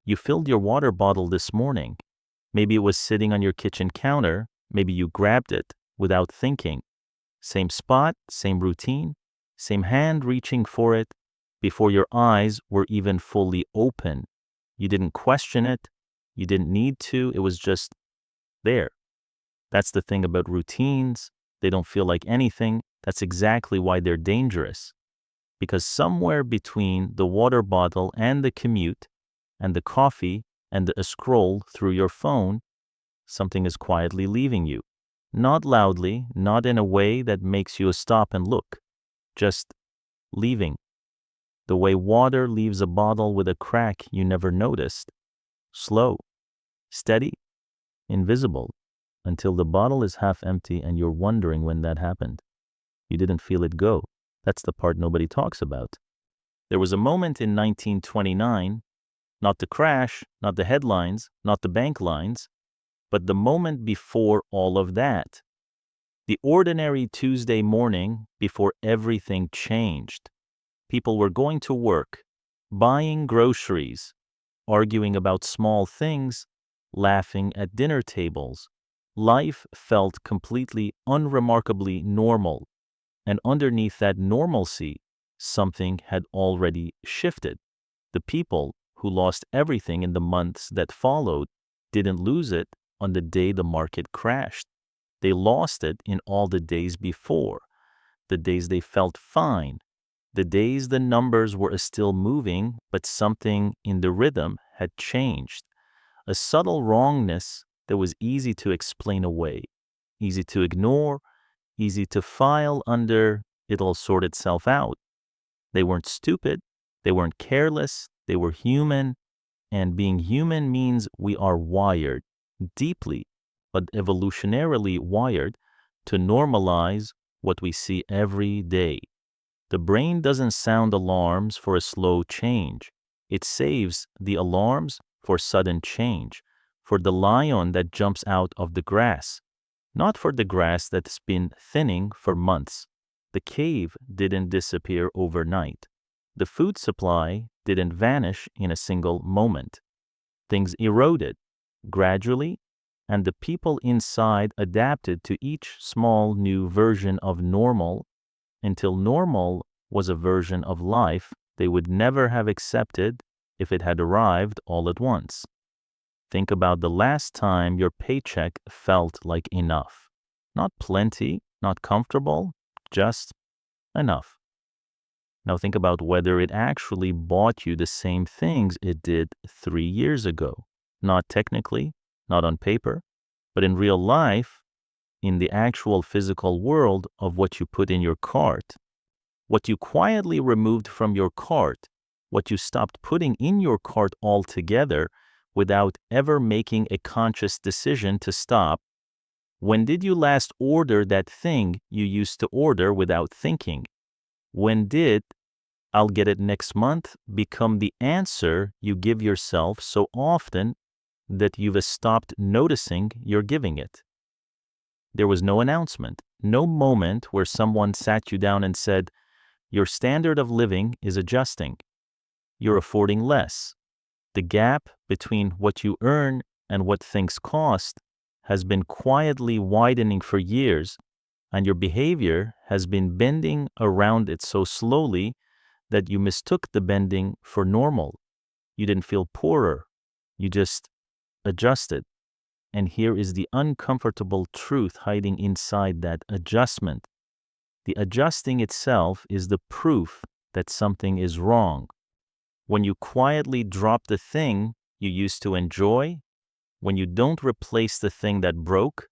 You filled your water bottle this morning. Maybe it was sitting on your kitchen counter. Maybe you grabbed it without thinking. Same spot, same routine, same hand reaching for it before your eyes were even fully open. You didn't question it. You didn't need to. It was just there. That's the thing about routines. They don't feel like anything. That's exactly why they're dangerous. Because somewhere between the water bottle and the commute and the coffee and a scroll through your phone, something is quietly leaving you. Not loudly, not in a way that makes you stop and look. Just leaving. The way water leaves a bottle with a crack you never noticed. Slow, steady, invisible, until the bottle is half empty and you're wondering when that happened. You didn't feel it go. That's the part nobody talks about. There was a moment in 1929, not the crash, not the headlines, not the bank lines, but the moment before all of that. The ordinary Tuesday morning before everything changed. People were going to work, buying groceries, arguing about small things, laughing at dinner tables. Life felt completely unremarkably normal. And underneath that normalcy, something had already shifted. The people who lost everything in the months that followed didn't lose it on the day the market crashed. They lost it in all the days before, the days they felt fine, the days the numbers were still moving, but something in the rhythm had changed. A subtle wrongness that was easy to explain away, easy to ignore, easy to file under, it'll sort itself out. They weren't stupid, they weren't careless, they were human, and being human means we are wired, deeply, but evolutionarily wired, to normalize what we see every day. The brain doesn't sound alarms for a slow change. It saves the alarms for sudden change, for the lion that jumps out of the grass. Not for the grass that's been thinning for months. The cave didn't disappear overnight. The food supply didn't vanish in a single moment. Things eroded gradually, and the people inside adapted to each small new version of normal until normal was a version of life they would never have accepted if it had arrived all at once. Think about the last time your paycheck felt like enough. Not plenty, not comfortable, just enough. Now think about whether it actually bought you the same things it did 3 years ago. Not technically, not on paper, but in real life, in the actual physical world of what you put in your cart. What you quietly removed from your cart, what you stopped putting in your cart altogether, without ever making a conscious decision to stop. When did you last order that thing you used to order without thinking? When did "I'll get it next month" become the answer you give yourself so often that you've stopped noticing you're giving it? There was no announcement, no moment where someone sat you down and said, "Your standard of living is adjusting. You're affording less. The gap between what you earn and what things cost has been quietly widening for years, and your behavior has been bending around it so slowly that you mistook the bending for normal. You didn't feel poorer. You just adjusted. And here is the uncomfortable truth hiding inside that adjustment. The adjusting itself is the proof that something is wrong. When you quietly drop the thing you used to enjoy, when you don't replace the thing that broke,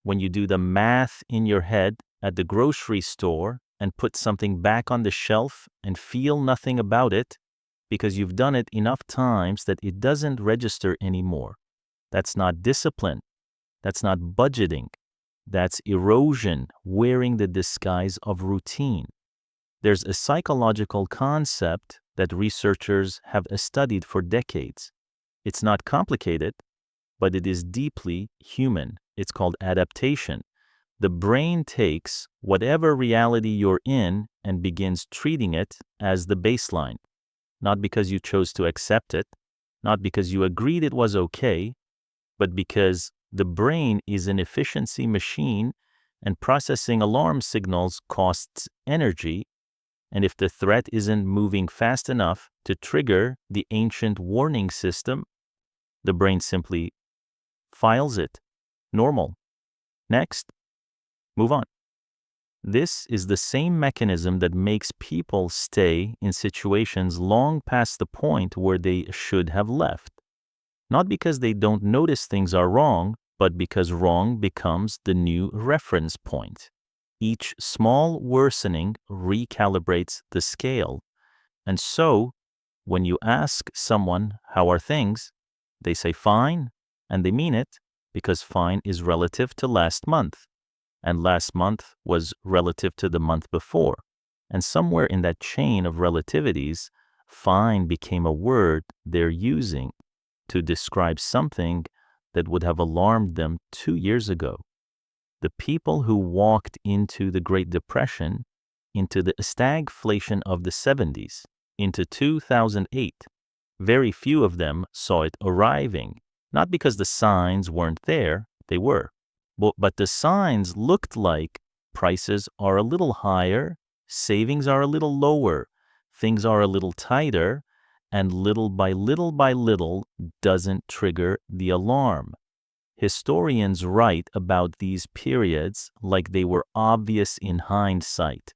when you do the math in your head at the grocery store and put something back on the shelf and feel nothing about it because you've done it enough times that it doesn't register anymore. That's not discipline. That's not budgeting. That's erosion wearing the disguise of routine. There's a psychological concept that researchers have studied for decades. It's not complicated, but it is deeply human. It's called adaptation. The brain takes whatever reality you're in and begins treating it as the baseline, not because you chose to accept it, not because you agreed it was okay, but because the brain is an efficiency machine and processing alarm signals costs energy, and if the threat isn't moving fast enough to trigger the ancient warning system, the brain simply files it. Normal. Next. Move on. This is the same mechanism that makes people stay in situations long past the point where they should have left. Not because they don't notice things are wrong, but because wrong becomes the new reference point. Each small worsening recalibrates the scale. And so, when you ask someone, how are things? They say fine, and they mean it, because fine is relative to last month, and last month was relative to the month before. And somewhere in that chain of relativities, fine became a word they're using to describe something that would have alarmed them 2 years ago. The people who walked into the Great Depression, into the stagflation of the 70s, into 2008, very few of them saw it arriving, not because the signs weren't there, they were, but the signs looked like prices are a little higher, savings are a little lower, things are a little tighter, and little by little doesn't trigger the alarm. Historians write about these periods like they were obvious in hindsight.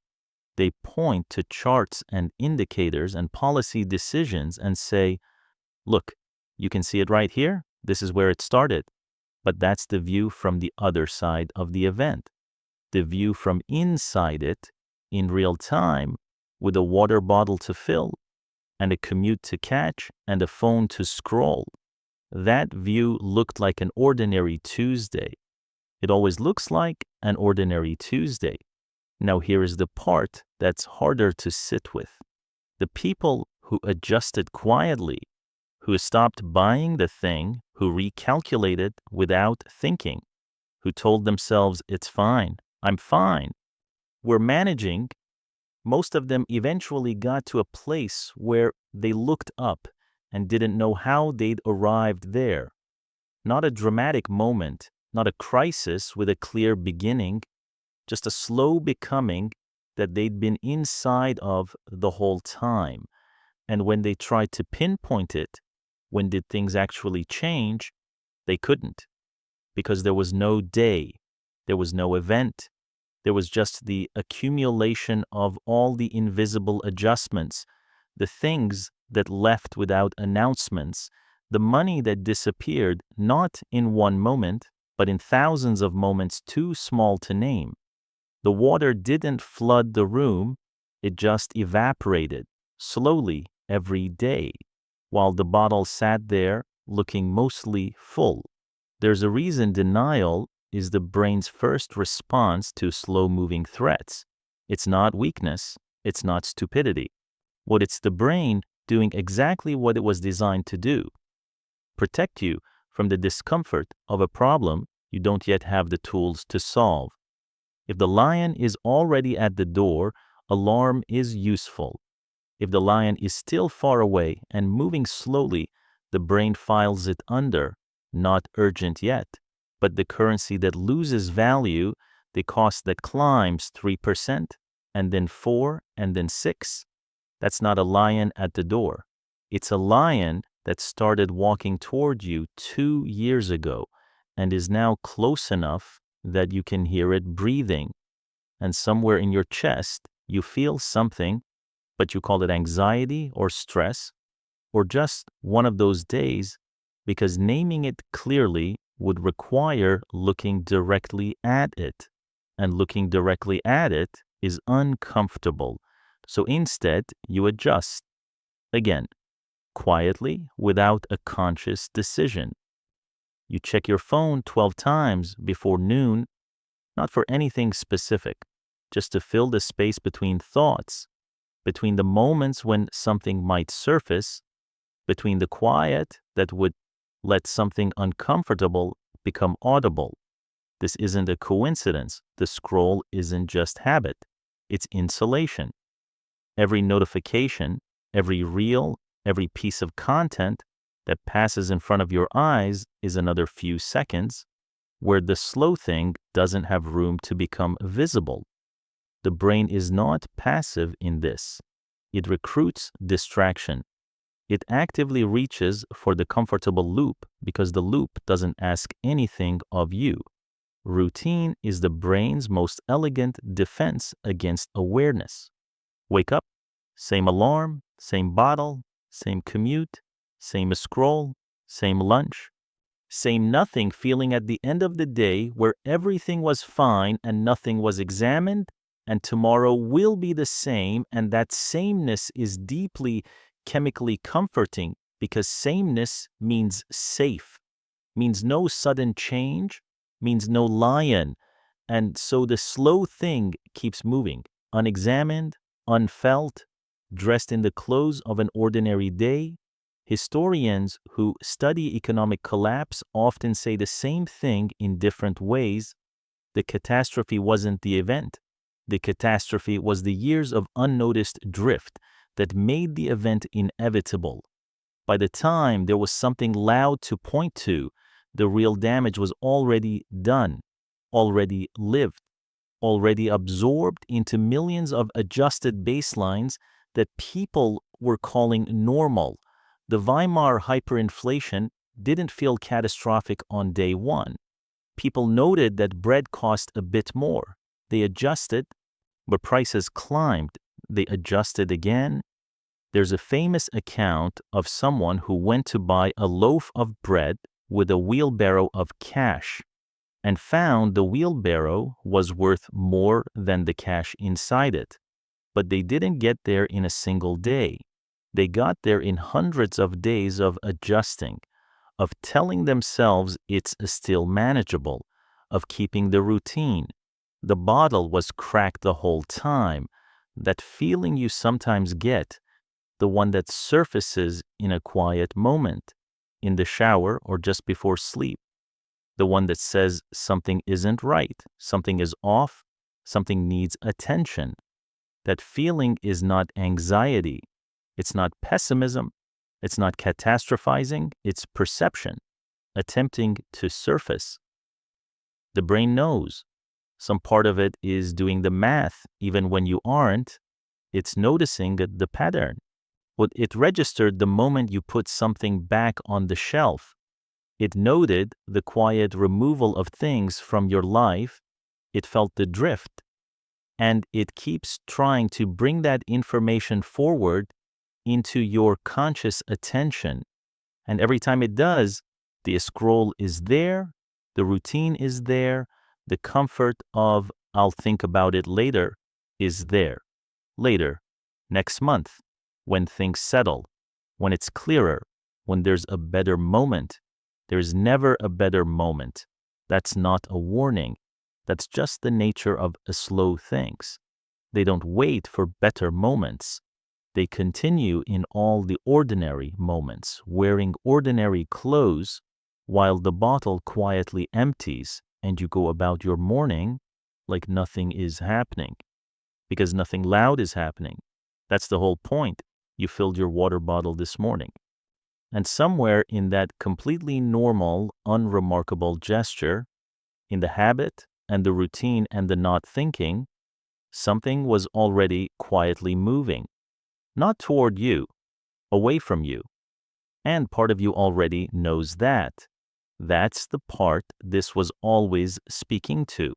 They point to charts and indicators and policy decisions and say, look, you can see it right here. This is where it started. But that's the view from the other side of the event. The view from inside it, in real time, with a water bottle to fill, and a commute to catch, and a phone to scroll. That view looked like an ordinary Tuesday. It always looks like an ordinary Tuesday. Now here is the part that's harder to sit with. The people who adjusted quietly, who stopped buying the thing, who recalculated without thinking, who told themselves, it's fine, I'm fine, were managing. Most of them eventually got to a place where they looked up and didn't know how they'd arrived there. Not a dramatic moment, not a crisis with a clear beginning, just a slow becoming that they'd been inside of the whole time. And when they tried to pinpoint it, when did things actually change, they couldn't. Because there was no day, there was no event, there was just the accumulation of all the invisible adjustments, the things that left without announcements, the money that disappeared not in one moment, but in thousands of moments too small to name. The water didn't flood the room, it just evaporated, slowly every day, while the bottle sat there looking mostly full. There's a reason denial is the brain's first response to slow-moving threats. It's not weakness, it's not stupidity. What it's the brain doing exactly what it was designed to do. Protect you from the discomfort of a problem you don't yet have the tools to solve. If the lion is already at the door, alarm is useful. If the lion is still far away and moving slowly, the brain files it under, not urgent yet, but the currency that loses value, the cost that climbs 3%, and then 4, and then 6. That's not a lion at the door. It's a lion that started walking toward you 2 years ago and is now close enough that you can hear it breathing. And somewhere in your chest, you feel something, but you call it anxiety or stress, or just one of those days, because naming it clearly would require looking directly at it. And looking directly at it is uncomfortable. So instead, you adjust. Again, quietly, without a conscious decision. You check your phone 12 times before noon, not for anything specific, just to fill the space between thoughts, between the moments when something might surface, between the quiet that would let something uncomfortable become audible. This isn't a coincidence. The scroll isn't just habit. It's insulation. Every notification, every reel, every piece of content that passes in front of your eyes is another few seconds, where the slow thing doesn't have room to become visible. The brain is not passive in this. It recruits distraction. It actively reaches for the comfortable loop because the loop doesn't ask anything of you. Routine is the brain's most elegant defense against awareness. Wake up, same alarm, same bottle, same commute, same scroll, same lunch, same nothing feeling at the end of the day where everything was fine and nothing was examined, and tomorrow will be the same, and that sameness is deeply chemically comforting because sameness means safe, means no sudden change, means no lion, and so the slow thing keeps moving, unexamined, unfelt, dressed in the clothes of an ordinary day. Historians who study economic collapse often say the same thing in different ways. The catastrophe wasn't the event. The catastrophe was the years of unnoticed drift that made the event inevitable. By the time there was something loud to point to, the real damage was already done, already lived, already absorbed into millions of adjusted baselines that people were calling normal. The Weimar hyperinflation didn't feel catastrophic on day one. People noted that bread cost a bit more. They adjusted, but prices climbed. They adjusted again. There's a famous account of someone who went to buy a loaf of bread with a wheelbarrow of cash and found the wheelbarrow was worth more than the cash inside it. But they didn't get there in a single day. They got there in hundreds of days of adjusting, of telling themselves it's still manageable, of keeping the routine. The bottle was cracked the whole time. That feeling you sometimes get, the one that surfaces in a quiet moment, in the shower or just before sleep. The one that says something isn't right, something is off, something needs attention. That feeling is not anxiety. It's not pessimism. It's not catastrophizing. It's perception, attempting to surface. The brain knows. Some part of it is doing the math even when you aren't. It's noticing the pattern. What it registered the moment you put something back on the shelf. It noted the quiet removal of things from your life. It felt the drift. And it keeps trying to bring that information forward into your conscious attention. And every time it does, the scroll is there, the routine is there, the comfort of I'll think about it later is there. Later, next month, when things settle, when it's clearer, when there's a better moment. There's never a better moment. That's not a warning. That's just the nature of slow things. They don't wait for better moments. They continue in all the ordinary moments, wearing ordinary clothes, while the bottle quietly empties and you go about your morning like nothing is happening. Because nothing loud is happening. That's the whole point. You filled your water bottle this morning. And somewhere in that completely normal, unremarkable gesture, in the habit and the routine and the not thinking, something was already quietly moving. Not toward you, away from you. And part of you already knows that. That's the part this was always speaking to.